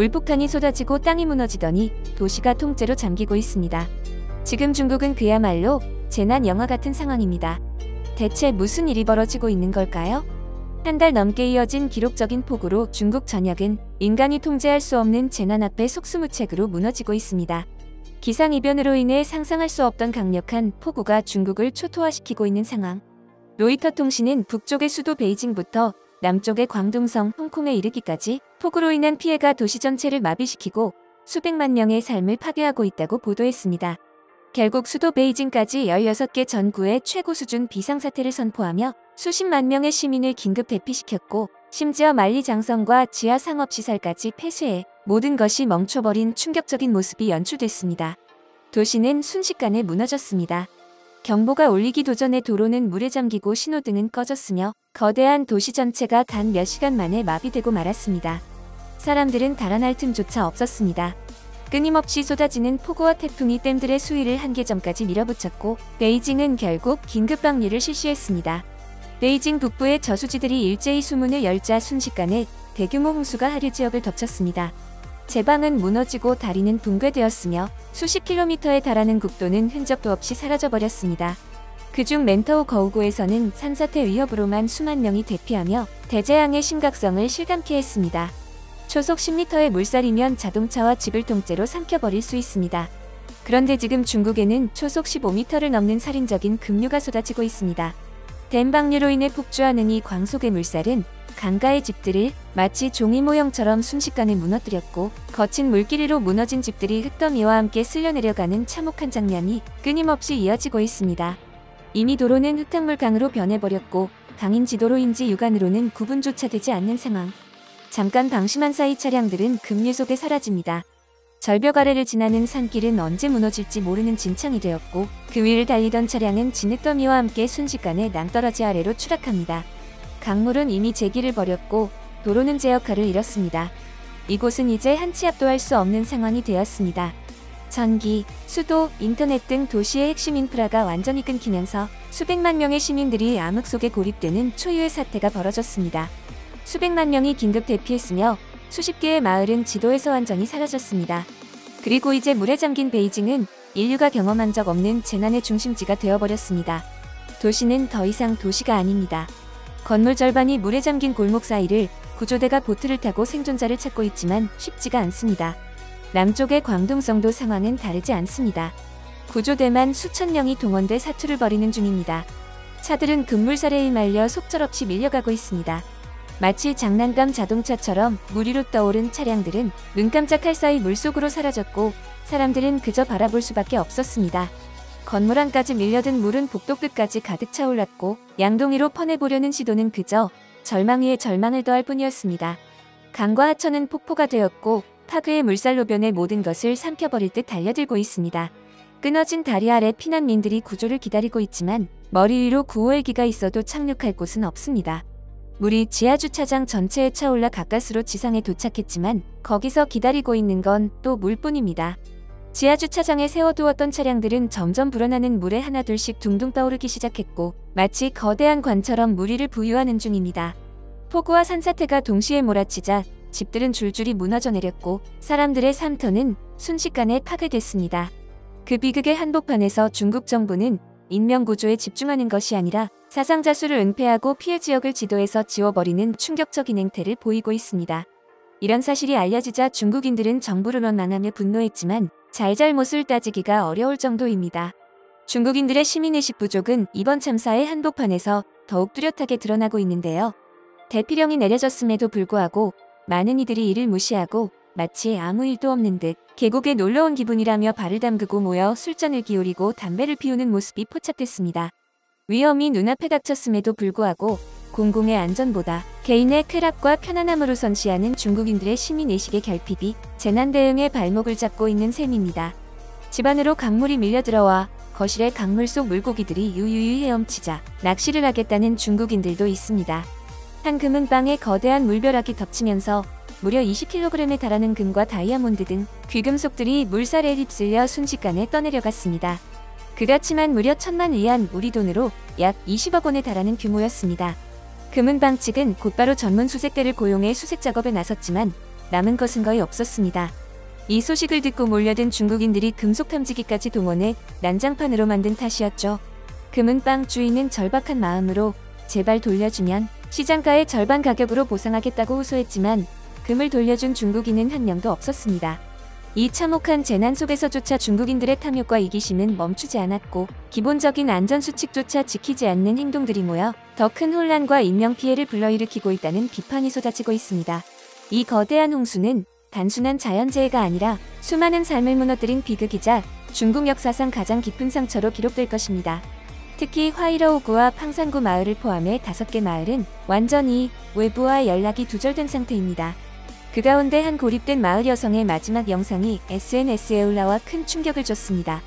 물폭탄이 쏟아지고 땅이 무너지더니 도시가 통째로 잠기고 있습니다. 지금 중국은 그야말로 재난 영화 같은 상황입니다. 대체 무슨 일이 벌어지고 있는 걸까요? 한 달 넘게 이어진 기록적인 폭우로 중국 전역은 인간이 통제할 수 없는 재난 앞에 속수무책으로 무너지고 있습니다. 기상이변으로 인해 상상할 수 없던 강력한 폭우가 중국을 초토화시키고 있는 상황. 로이터 통신은 북쪽의 수도 베이징부터 남쪽의 광둥성, 홍콩에 이르기까지 폭우로 인한 피해가 도시 전체를 마비시키고 수백만 명의 삶을 파괴하고 있다고 보도했습니다. 결국 수도 베이징까지 16개 전구에 최고 수준 비상사태를 선포하며 수십만 명의 시민을 긴급 대피시켰고 심지어 만리장성과 지하 상업시설까지 폐쇄해 모든 것이 멈춰버린 충격적인 모습이 연출됐습니다. 도시는 순식간에 무너졌습니다. 경보가 울리기 도전에 도로는 물에 잠기고 신호등은 꺼졌으며 거대한 도시 전체가 단 몇 시간 만에 마비되고 말았습니다. 사람들은 달아날 틈조차 없었습니다. 끊임없이 쏟아지는 폭우와 태풍이 댐들의 수위를 한계점까지 밀어붙였고 베이징은 결국 긴급방류를 실시했습니다. 베이징 북부의 저수지들이 일제히 수문을 열자 순식간에 대규모 홍수가 하류 지역을 덮쳤습니다. 제방은 무너지고 다리는 붕괴되었으며 수십 킬로미터에 달하는 국도는 흔적도 없이 사라져버렸습니다. 그중 멘터우 거우구에서는 산사태 위협으로만 수만 명이 대피하며 대재앙의 심각성을 실감케 했습니다. 초속 10m의 물살이면 자동차와 집을 통째로 삼켜버릴 수 있습니다. 그런데 지금 중국에는 초속 15m를 넘는 살인적인 급류가 쏟아지고 있습니다. 댐 방류로 인해 폭주하는 이 광속의 물살은 강가의 집들을 마치 종이 모형처럼 순식간에 무너뜨렸고 거친 물길이로 무너진 집들이 흙더미와 함께 쓸려내려가는 참혹한 장면이 끊임없이 이어지고 있습니다. 이미 도로는 흙탕물강으로 변해버렸고 강인 지도로인지 육안으로는 구분조차 되지 않는 상황. 잠깐 방심한 사이 차량들은 급류 속에 사라집니다. 절벽 아래를 지나는 산길은 언제 무너질지 모르는 진창이 되었고 그 위를 달리던 차량은 진흙더미와 함께 순식간에 낭떠러지 아래로 추락합니다. 강물은 이미 제기를 버렸고 도로는 제 역할을 잃었습니다. 이곳은 이제 한 치 앞도 할 수 없는 상황이 되었습니다. 전기, 수도, 인터넷 등 도시의 핵심 인프라가 완전히 끊기면서 수백만 명의 시민들이 암흑 속에 고립되는 초유의 사태가 벌어졌습니다. 수백만 명이 긴급 대피했으며 수십 개의 마을은 지도에서 완전히 사라졌습니다. 그리고 이제 물에 잠긴 베이징은 인류가 경험한 적 없는 재난의 중심지가 되어버렸습니다. 도시는 더 이상 도시가 아닙니다. 건물 절반이 물에 잠긴 골목 사이를 구조대가 보트를 타고 생존자를 찾고 있지만 쉽지가 않습니다. 남쪽의 광둥성도 상황은 다르지 않습니다. 구조대만 수천 명이 동원돼 사투를 벌이는 중입니다. 차들은 급물살에 휘말려 속절없이 밀려가고 있습니다. 마치 장난감 자동차처럼 물 위로 떠오른 차량들은 눈 깜짝할 사이 물속으로 사라졌고 사람들은 그저 바라볼 수밖에 없었습니다. 건물 안까지 밀려든 물은 복도 끝까지 가득 차올랐고 양동이로 퍼내보려는 시도는 그저 절망 위에 절망을 더할 뿐이었습니다. 강과 하천은 폭포가 되었고 파괴의 물살로변의 모든 것을 삼켜버릴 듯 달려들고 있습니다. 끊어진 다리 아래 피난민들이 구조를 기다리고 있지만 머리 위로 구호헬기가 있어도 착륙할 곳은 없습니다. 물이 지하주차장 전체에 차올라 가까스로 지상에 도착했지만 거기서 기다리고 있는 건 또 물뿐입니다. 지하주차장에 세워두었던 차량들은 점점 불어나는 물에 하나둘씩 둥둥 떠오르기 시작했고 마치 거대한 관처럼 물 위를 부유하는 중입니다. 폭우와 산사태가 동시에 몰아치자 집들은 줄줄이 무너져 내렸고 사람들의 삶터는 순식간에 파괴됐습니다. 그 비극의 한복판에서 중국 정부는 인명구조에 집중하는 것이 아니라 사상자수를 은폐하고 피해 지역을 지도에서 지워버리는 충격적인 행태를 보이고 있습니다. 이런 사실이 알려지자 중국인들은 정부를 원망하며 분노했지만 잘잘못을 따지기가 어려울 정도입니다. 중국인들의 시민의식 부족은 이번 참사의 한복판에서 더욱 뚜렷하게 드러나고 있는데요. 대피령이 내려졌음에도 불구하고 많은 이들이 이를 무시하고 마치 아무 일도 없는 듯 계곡에 놀러온 기분이라며 발을 담그고 모여 술잔을 기울이고 담배를 피우는 모습이 포착됐습니다. 위험이 눈앞에 닥쳤음에도 불구하고 공공의 안전보다 개인의 쾌락과 편안함을 우선시하는 중국인들의 시민의식의 결핍이 재난 대응의 발목을 잡고 있는 셈입니다. 집 안으로 강물이 밀려들어와 거실에 강물 속 물고기들이 유유히 헤엄치자 낚시를 하겠다는 중국인들도 있습니다. 한 금은방에 거대한 물벼락이 덮치면서 무려 20kg에 달하는 금과 다이아몬드 등 귀금속들이 물살에 휩쓸려 순식간에 떠내려갔습니다. 그같이만 무려 1,000만 위안 우리 돈으로 약 20억 원에 달하는 규모였습니다. 금은방 측은 곧바로 전문 수색대를 고용해 수색 작업에 나섰지만 남은 것은 거의 없었습니다. 이 소식을 듣고 몰려든 중국인들이 금속 탐지기까지 동원해 난장판으로 만든 탓이었죠. 금은빵 주인은 절박한 마음으로 제발 돌려주면 시장가의 절반 가격으로 보상하겠다고 호소했지만 금을 돌려준 중국인은 한 명도 없었습니다. 이 참혹한 재난 속에서조차 중국인들의 탐욕과 이기심은 멈추지 않았고 기본적인 안전수칙조차 지키지 않는 행동들이 모여 더 큰 혼란과 인명피해를 불러일으키고 있다는 비판이 쏟아지고 있습니다. 이 거대한 홍수는 단순한 자연재해가 아니라 수많은 삶을 무너뜨린 비극이자 중국 역사상 가장 깊은 상처로 기록될 것입니다. 특히 화이러우구와 팡산구 마을을 포함해 5개 마을은 완전히 외부와 연락이 두절된 상태입니다. 그 가운데 한 고립된 마을 여성의 마지막 영상이 SNS에 올라와 큰 충격을 줬습니다.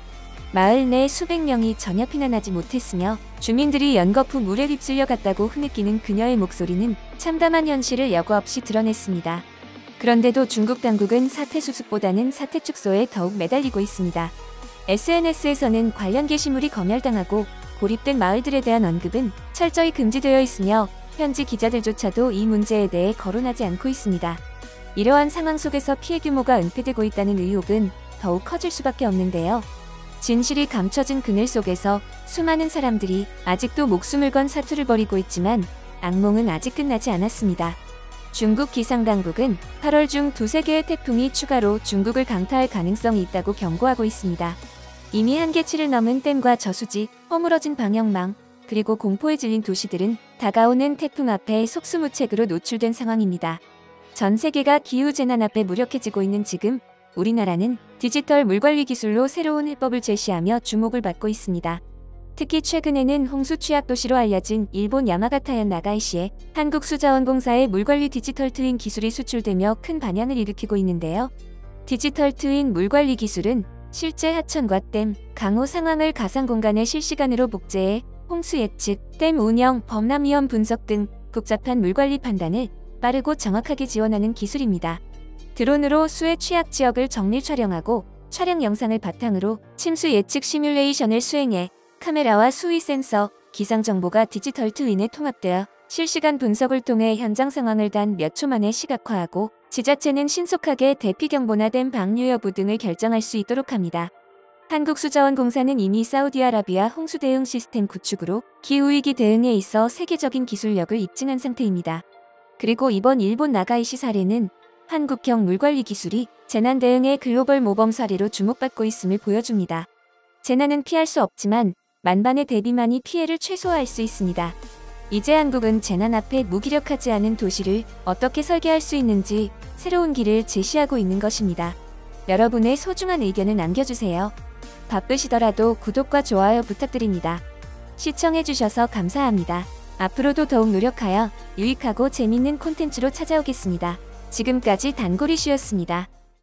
마을 내 수백 명이 전혀 피난하지 못했으며 주민들이 연거푸 물에 휩쓸려 갔다고 흐느끼는 그녀의 목소리는 참담한 현실을 여과 없이 드러냈습니다. 그런데도 중국 당국은 사태 수습보다는 사태 축소에 더욱 매달리고 있습니다. SNS에서는 관련 게시물이 검열당하고 고립된 마을들에 대한 언급은 철저히 금지되어 있으며 현지 기자들조차도 이 문제에 대해 거론하지 않고 있습니다. 이러한 상황 속에서 피해 규모가 은폐되고 있다는 의혹은 더욱 커질 수밖에 없는데요. 진실이 감춰진 그늘 속에서 수많은 사람들이 아직도 목숨을 건 사투를 벌이고 있지만 악몽은 아직 끝나지 않았습니다. 중국 기상당국은 8월 중 2-3개의 태풍이 추가로 중국을 강타할 가능성이 있다고 경고하고 있습니다. 이미 한계치를 넘은 댐과 저수지, 허물어진 방역망, 그리고 공포에 질린 도시들은 다가오는 태풍 앞에 속수무책으로 노출된 상황입니다. 전 세계가 기후재난 앞에 무력해지고 있는 지금 우리나라는 디지털 물관리 기술로 새로운 해법을 제시하며 주목을 받고 있습니다. 특히 최근에는 홍수 취약 도시로 알려진 일본 야마가타현 나가이시에 한국수자원공사의 물관리 디지털 트윈 기술이 수출되며 큰 반향을 일으키고 있는데요. 디지털 트윈 물관리 기술은 실제 하천과 댐, 강우 상황을 가상 공간에 실시간으로 복제해 홍수 예측, 댐 운영, 범람 위험 분석 등 복잡한 물관리 판단을 빠르고 정확하게 지원하는 기술입니다. 드론으로 수해 취약 지역을 정밀 촬영하고 촬영 영상을 바탕으로 침수 예측 시뮬레이션을 수행해 카메라와 수위 센서, 기상 정보가 디지털 트윈에 통합되어 실시간 분석을 통해 현장 상황을 단 몇 초 만에 시각화하고 지자체는 신속하게 대피 경보나 댐 방류 여부 등을 결정할 수 있도록 합니다. 한국수자원공사는 이미 사우디아라비아 홍수 대응 시스템 구축으로 기후위기 대응에 있어 세계적인 기술력을 입증한 상태입니다. 그리고 이번 일본 나가이시 사례는 한국형 물관리 기술이 재난 대응의 글로벌 모범 사례로 주목받고 있음을 보여줍니다. 재난은 피할 수 없지만 만반의 대비만이 피해를 최소화할 수 있습니다. 이제 한국은 재난 앞에 무기력하지 않은 도시를 어떻게 설계할 수 있는지 새로운 길을 제시하고 있는 것입니다. 여러분의 소중한 의견을 남겨주세요. 바쁘시더라도 구독과 좋아요 부탁드립니다. 시청해주셔서 감사합니다. 앞으로도 더욱 노력하여 유익하고 재밌는 콘텐츠로 찾아오겠습니다. 지금까지 단골이슈였습니다.